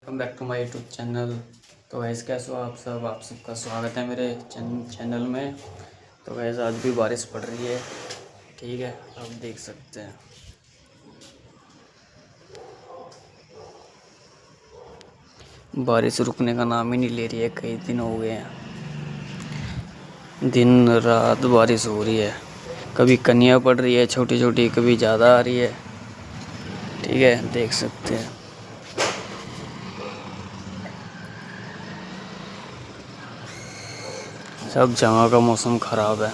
Welcome back to my YouTube channel. तो guys कैसे हो आप सबका स्वागत है मेरे चैनल में। तो गैस आज भी बारिश पड़ रही है, ठीक है, आप देख सकते हैं। बारिश रुकने का नाम ही नहीं ले रही है, कई दिन हो गए हैं, दिन रात बारिश हो रही है। कभी कनिया पड़ रही है छोटी छोटी, कभी ज़्यादा आ रही है, ठीक है, देख सकते हैं। सब जगह का मौसम ख़राब है।